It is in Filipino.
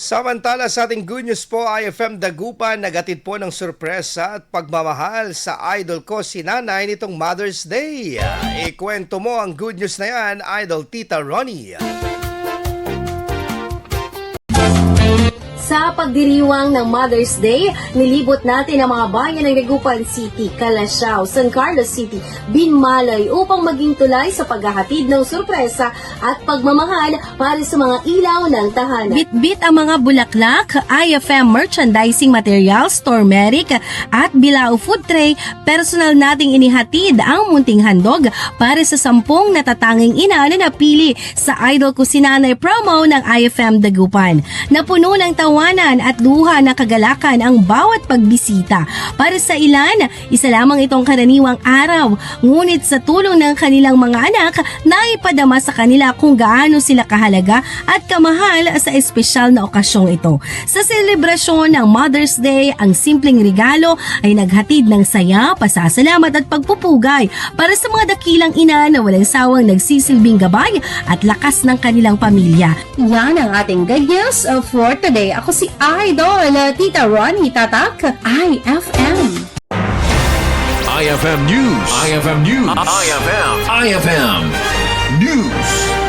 Samantala sa ating good news po, IFM Dagupan nagatid po ng sorpresa at pagmamahal sa idol ko si Nanay nitong Mother's Day. Ikwento mo ang good news na yan, Idol Tita Ronnie. Sa pagdiriwang ng Mother's Day, nilibot natin ang mga bayan ng Dagupan City, Calasiao, San Carlos City, Binmalay upang maging tulay sa paghahatid ng sorpresa at pagmamahal para sa mga ilaw ng tahanan. Bit-bit ang mga bulaklak, IFM merchandising materials, turmeric at bilao food tray, personal nating inihatid ang munting handog para sa 10 natatanging ina na napili sa Idol ko si Nanay promo ng IFM Dagupan. Napuno ng tawanan at luha ng kagalakan ang bawat pagbisita. Para sa ilan, isa lamang itong karaniwang araw, ngunit sa tulong ng kanilang mga anak, naipadama sa kanila kung gaano sila kahalaga at kamahal sa espesyal na okasyong ito. Sa selebrasyon ng Mother's Day, ang simpleng regalo ay naghatid ng saya, pasasalamat at pagpupugay para sa mga dakilang ina na walang sawang nagsisilbing gabay at lakas ng kanilang pamilya. Yan ang ating good news for today. Ako si Idol Tita Ronnie Tatak, IFM. IFM News. IFM News. IFM News.